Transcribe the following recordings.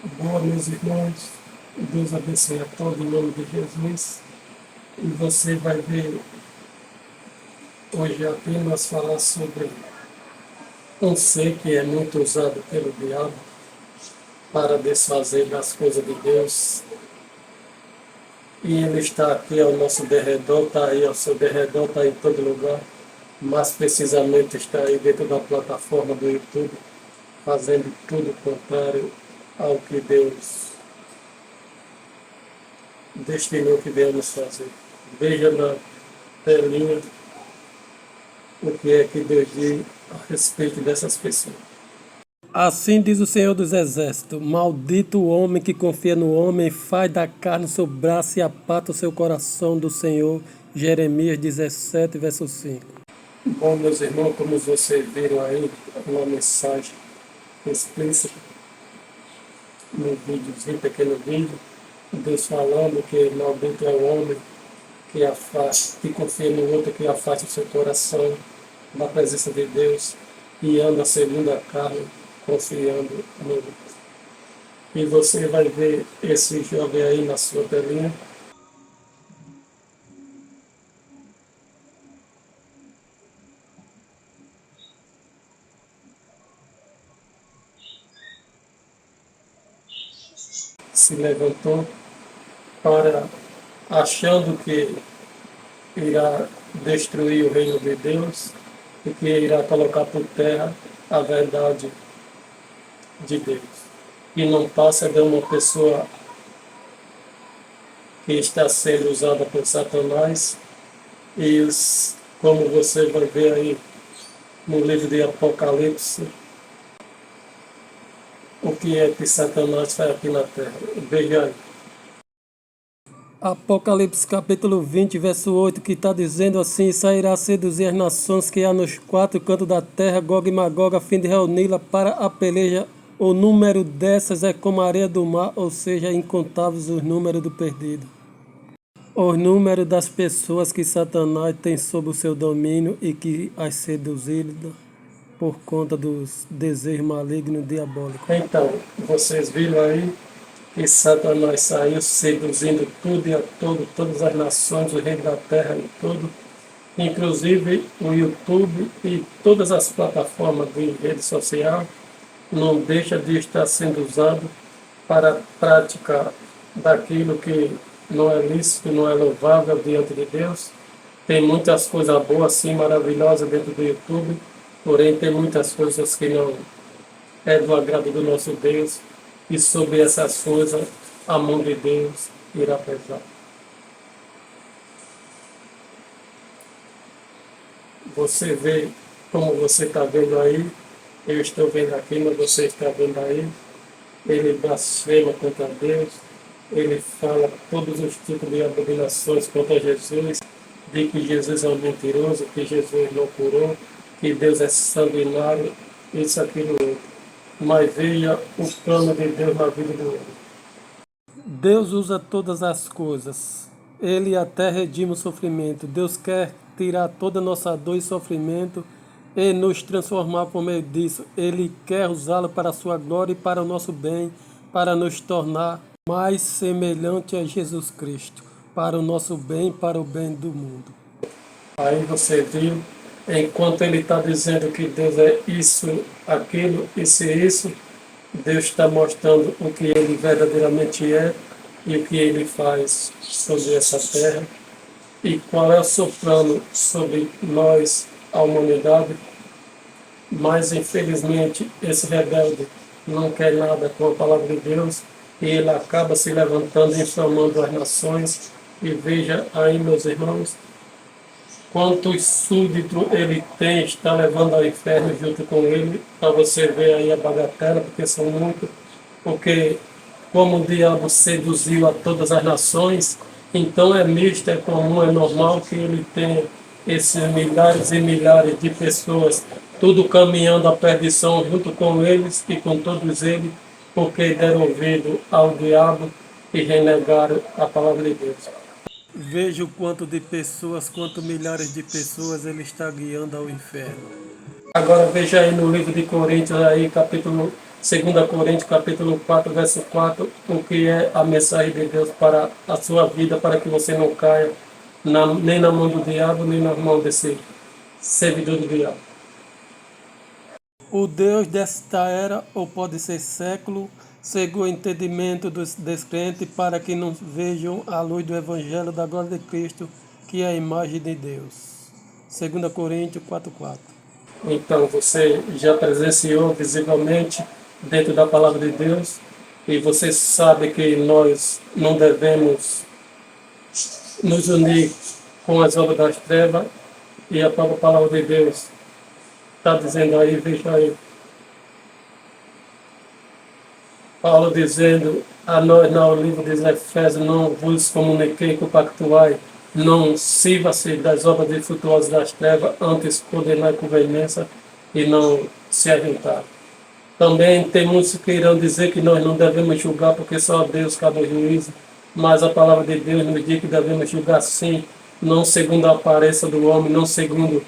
Boa, meus irmãos. Deus abençoe a todos em nome de Jesus. E você vai ver hoje apenas falar sobre um ser que é muito usado pelo diabo para desfazer das coisas de Deus. E ele está aqui ao nosso derredor, está aí ao seu derredor, está em todo lugar. Mas precisamente está aí dentro da plataforma do YouTube, fazendo tudo contrário ao que Deus destinou que devemos fazer. Veja na telinha o que é que Deus diz a respeito dessas pessoas. Assim diz o Senhor dos Exércitos: Maldito o homem que confia no homem, faz da carne o seu braço e apata o seu coração do Senhor. Jeremias 17, verso 5. Bom, meus irmãos, como vocês viram aí, uma mensagem explícita no videozinho, pequeno vídeo, Deus falando que maldito é o homem que afasta, que confia no outro, que afasta o seu coração da presença de Deus e anda segundo a carne, confiando no outro. E você vai ver esse jovem aí na sua telinha. Se levantou para, achando que irá destruir o reino de Deus e que irá colocar por terra a verdade de Deus. E não passa de uma pessoa que está sendo usada por Satanás e como você vai ver aí no livro de Apocalipse, o que é que Satanás faz aqui na terra. Veja aí. Apocalipse capítulo 20, verso 8, que está dizendo assim: sairá a seduzir as nações que há nos quatro cantos da terra, Gog e Magog, a fim de reuni-la para a peleja. O número dessas é como a areia do mar, ou seja, incontáveis os números do perdido. O número das pessoas que Satanás tem sob o seu domínio e que as seduziram por conta dos desejos malignos diabólicos. Então, vocês viram aí que Satanás saiu seduzindo tudo e a todo, todas as nações, o reino da terra e tudo, inclusive o YouTube e todas as plataformas de rede social, não deixa de estar sendo usado para a prática daquilo que não é lícito, não é louvável diante de Deus. Tem muitas coisas boas, sim, maravilhosas dentro do YouTube, porém tem muitas coisas que não é do agrado do nosso Deus, e sobre essas coisas a mão de Deus irá pesar. Você vê como você está vendo aí, eu estou vendo aqui, mas você está vendo aí, ele blasfema contra Deus, ele fala todos os tipos de abominações contra Jesus, de que Jesus é um mentiroso, que Jesus não curou, que Deus é sanguinário, isso, aquilo, outro. Mas veja o plano de Deus na vida do homem. Deus usa todas as coisas. Ele até redime o sofrimento. Deus quer tirar toda a nossa dor e sofrimento e nos transformar por meio disso. Ele quer usá-lo para a sua glória e para o nosso bem, para nos tornar mais semelhante a Jesus Cristo, para o nosso bem, para o bem do mundo. Aí você viu, enquanto ele está dizendo que Deus é isso, aquilo, isso, Deus está mostrando o que ele verdadeiramente é e o que ele faz sobre essa terra e qual é o seu plano sobre nós, a humanidade. Mas infelizmente esse rebelde não quer nada com a palavra de Deus e ele acaba se levantando e inflamando as nações. E veja aí, meus irmãos, quantos súditos ele tem, está levando ao inferno junto com ele, para você ver aí a bagatela, porque são muitos, porque como o diabo seduziu a todas as nações, então é misto, é comum, é normal que ele tenha esses milhares e milhares de pessoas, tudo caminhando à perdição junto com eles e com todos eles, porque deram ouvido ao diabo e renegaram a palavra de Deus. Veja o quanto de pessoas, quanto milhares de pessoas ele está guiando ao inferno. Agora veja aí no livro de Coríntios, aí, capítulo 2 Coríntios capítulo 4, verso 4, o que é a mensagem de Deus para a sua vida, para que você não caia nem na mão do diabo, nem na mão desse servidor do diabo. O Deus desta era, ou pode ser século, cegou o entendimento dos descrentes para que não vejam a luz do Evangelho da glória de Cristo, que é a imagem de Deus. 2 Coríntios 4:4. Então, você já presenciou visivelmente dentro da palavra de Deus e você sabe que nós não devemos nos unir com as obras das trevas e a própria palavra de Deus está dizendo aí, veja aí, Paulo dizendo a nós no livro de Efésios, não vos comuniquei com pactuai, não sirva-se das obras defeituosas das trevas, antes condenar com veemência e não se ajuntar. Também tem muitos que irão dizer que nós não devemos julgar porque só Deus cabe o juízo, mas a palavra de Deus nos diz que devemos julgar sim, não segundo a aparência do homem, não segundo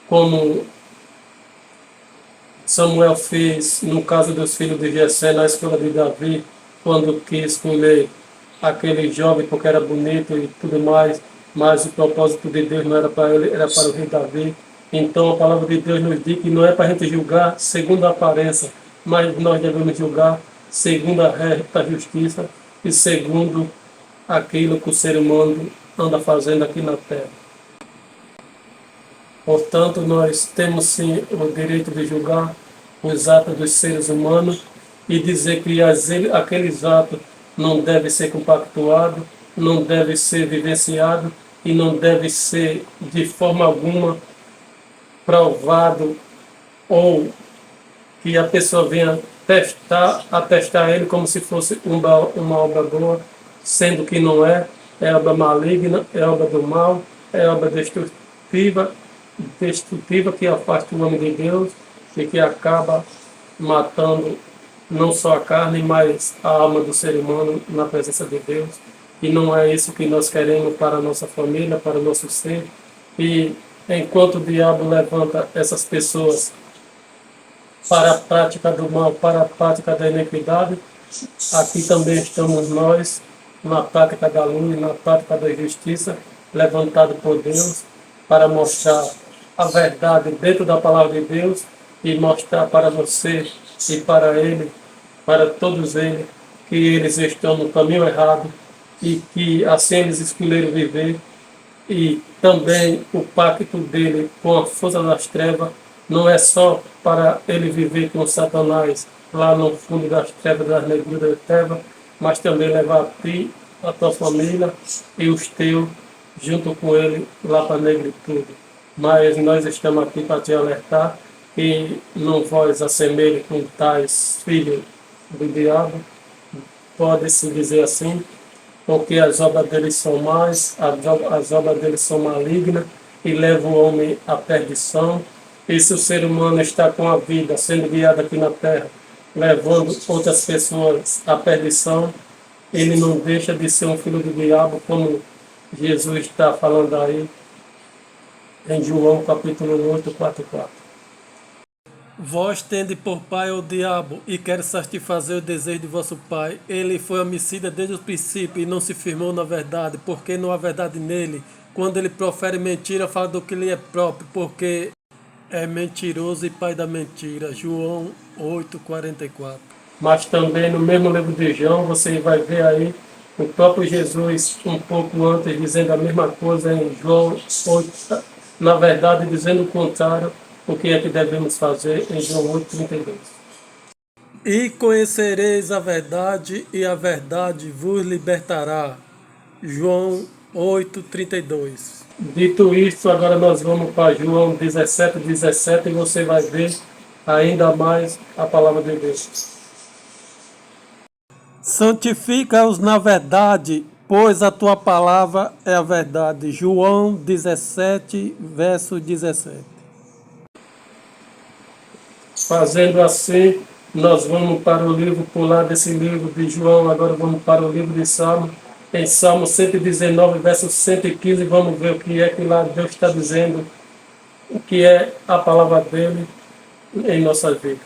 como Samuel fez no caso dos filhos de Jessé na escola de Davi, quando quis escolher aquele jovem porque era bonito e tudo mais, mas o propósito de Deus não era para ele, era para o rei Davi. Então a palavra de Deus nos diz que não é para a gente julgar segundo a aparência, mas nós devemos julgar segundo a reta justiça e segundo aquilo que o ser humano anda fazendo aqui na terra. Portanto, nós temos sim o direito de julgar os atos dos seres humanos e dizer que aqueles atos não devem ser compactuados, não devem ser vivenciados e não devem ser de forma alguma provado ou que a pessoa venha atestar ele como se fosse uma obra boa, sendo que não é, é obra maligna, é obra do mal, é obra destrutiva que afasta o homem de Deus e que acaba matando não só a carne, mas a alma do ser humano na presença de Deus. E não é isso que nós queremos para a nossa família, para o nosso ser. E enquanto o diabo levanta essas pessoas para a prática do mal, para a prática da iniquidade, aqui também estamos nós, na prática da luz, na prática da justiça, levantado por Deus, para mostrar a verdade dentro da palavra de Deus e mostrar para você e para ele, para todos eles, que eles estão no caminho errado e que assim eles escolheram viver. E também o pacto dele com a força das trevas não é só para ele viver com Satanás lá no fundo das trevas, das negruras da treva, mas também levar a ti, a tua família e os teus junto com ele lá para a negritude. Mas nós estamos aqui para te alertar que não vos assemelhe com tais filhos do diabo, pode-se dizer assim, porque as obras deles são más, as obras deles são malignas e levam o homem à perdição. E se o ser humano está com a vida sendo guiado aqui na terra, levando outras pessoas à perdição, ele não deixa de ser um filho do diabo, como Jesus está falando aí em João capítulo 8, 4:4. Vós tende por pai o diabo, e quer satisfazer o desejo de vosso pai. Ele foi homicida desde o princípio, e não se firmou na verdade, porque não há verdade nele. Quando ele profere mentira, fala do que lhe é próprio, porque é mentiroso e pai da mentira. João 8:44. Mas também no mesmo livro de João, você vai ver aí o próprio Jesus, um pouco antes, dizendo a mesma coisa em João 8, na verdade, dizendo o contrário, o que é que devemos fazer em João 8:32. E conhecereis a verdade, e a verdade vos libertará. João 8:32. Dito isto, agora nós vamos para João 17:17 e você vai ver ainda mais a palavra de Deus. Santifica-os na verdade, pois a tua palavra é a verdade. João 17, verso 17. Fazendo assim, nós vamos para o livro, pular desse livro de João, agora vamos para o livro de Salmo. Em Salmo 119, verso 115, vamos ver o que é que lá Deus está dizendo, o que é a palavra dele em nossa vida.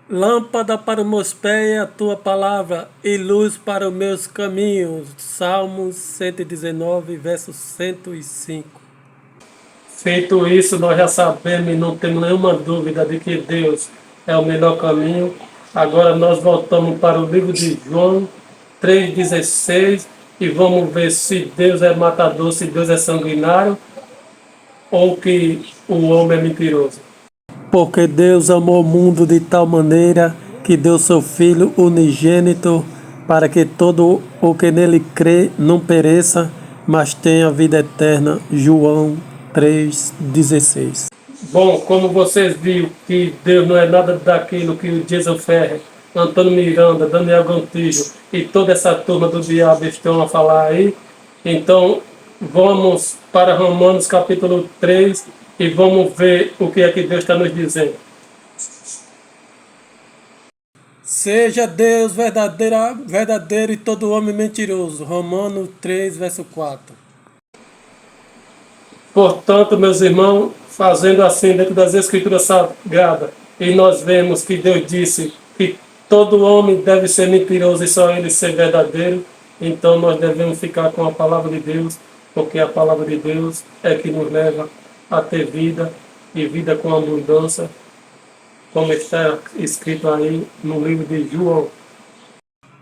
Lâmpada para os meus pés é a tua palavra e luz para os meus caminhos. Salmos 119, verso 105. Feito isso, nós já sabemos e não temos nenhuma dúvida de que Deus é o melhor caminho. Agora nós voltamos para o livro de João 3,16 e vamos ver se Deus é matador, se Deus é sanguinário ou que o homem é mentiroso. Porque Deus amou o mundo de tal maneira que deu seu Filho unigênito para que todo o que nele crê não pereça, mas tenha vida eterna. João 3,16. Bom, como vocês viram que Deus não é nada daquilo que o Jason Ferrer, Antônio Miranda, Daniel Gontijo e toda essa turma do diabo estão a falar aí, então vamos para Romanos capítulo 3 e vamos ver o que é que Deus está nos dizendo. Seja Deus verdadeiro e todo homem mentiroso. Romanos 3, verso 4. Portanto, meus irmãos, fazendo assim dentro das Escrituras Sagradas, e nós vemos que Deus disse que todo homem deve ser mentiroso e só ele ser verdadeiro, então nós devemos ficar com a palavra de Deus, porque a palavra de Deus é que nos leva a ter vida e vida com abundância, como está escrito aí no livro de João.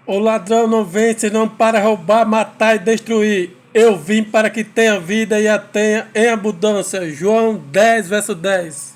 O ladrão não vem senão para roubar, matar e destruir. Eu vim para que tenha vida e a tenha em abundância. João 10, verso 10.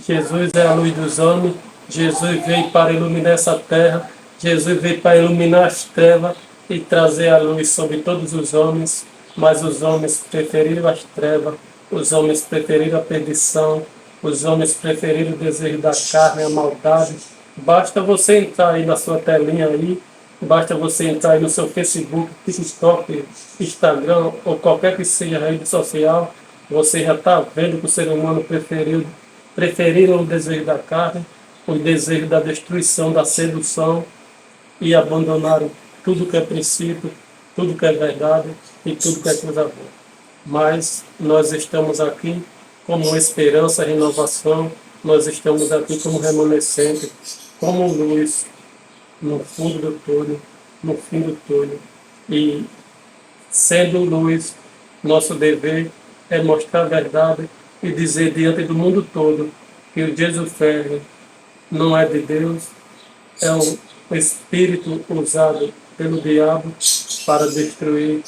Jesus é a luz dos homens, Jesus veio para iluminar essa terra, Jesus veio para iluminar as trevas e trazer a luz sobre todos os homens, mas os homens preferiram as trevas, os homens preferiram a perdição, os homens preferiram o desejo da carne, a maldade. Basta você entrar aí na sua telinha aí, basta você entrar aí no seu Facebook, TikTok, Instagram ou qualquer que seja a rede social, você já está vendo que o ser humano preferiram o desejo da carne, o desejo da destruição, da sedução e abandonaram tudo que é princípio, tudo que é verdade e tudo que é coisa boa. Mas nós estamos aqui como esperança, renovação, nós estamos aqui como remanescente, como luz no fundo do túnel, no fim do túnel. E sendo luz, nosso dever é mostrar a verdade e dizer diante do mundo todo que o Jesus Ferreira não é de Deus, é um espírito usado pelo diabo para destruir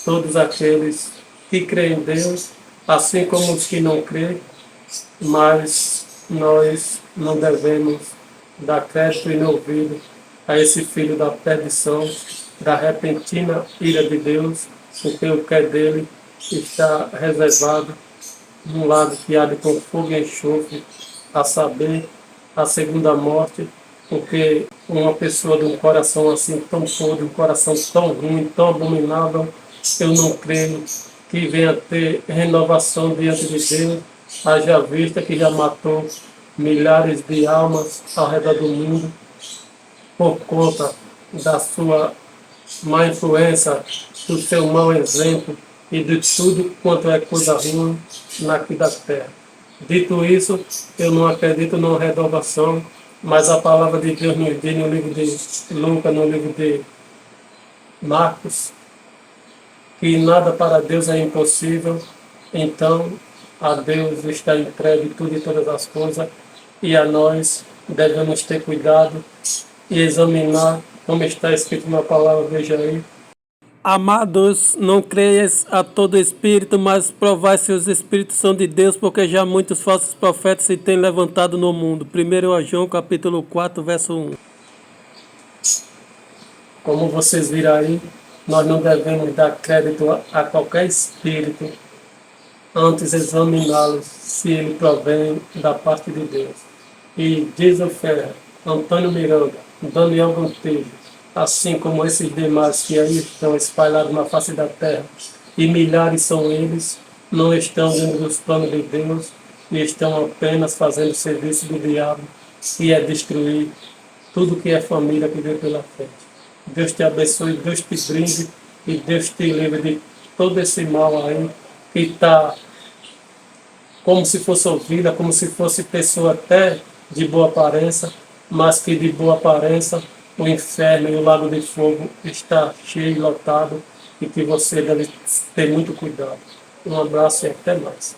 todos aqueles que creem em Deus, assim como os que não creem, mas nós não devemos dar crédito e ouvido a esse filho da perdição, da repentina ira de Deus, porque o que é dele está reservado num lado que há de com fogo e enxofre, a saber, a segunda morte, porque uma pessoa de um coração assim tão podre, um coração tão ruim, tão abominável, eu não creio que venha ter renovação diante de Deus, haja vista que já matou milhares de almas ao redor do mundo por conta da sua má influência, do seu mau exemplo e de tudo quanto é coisa ruim aqui da terra. Dito isso, eu não acredito numa renovação, mas a palavra de Deus nos diz no livro de Lucas, no livro de Marcos, que nada para Deus é impossível, então a Deus está entregue tudo e todas as coisas, e a nós devemos ter cuidado e examinar como está escrito na palavra, veja aí. Amados, não creias a todo espírito, mas provai se os espíritos são de Deus, porque já muitos falsos profetas se têm levantado no mundo. 1 João capítulo 4, verso 1. Como vocês viram aí, nós não devemos dar crédito a qualquer espírito, antes examiná-los se ele provém da parte de Deus. E Jason Ferrer, Antônio Miranda, Daniel Gontijo, assim como esses demais que aí estão espalhados na face da terra, e milhares são eles, não estão dentro dos planos de Deus e estão apenas fazendo o serviço do diabo, que é destruir tudo que é família que veio pela frente. Deus te abençoe, Deus te brinde e Deus te livre de todo esse mal aí que está como se fosse ouvida, como se fosse pessoa até de boa aparência, mas que de boa aparência o inferno e o lago de fogo está cheio e lotado e que você deve ter muito cuidado. Um abraço e até mais.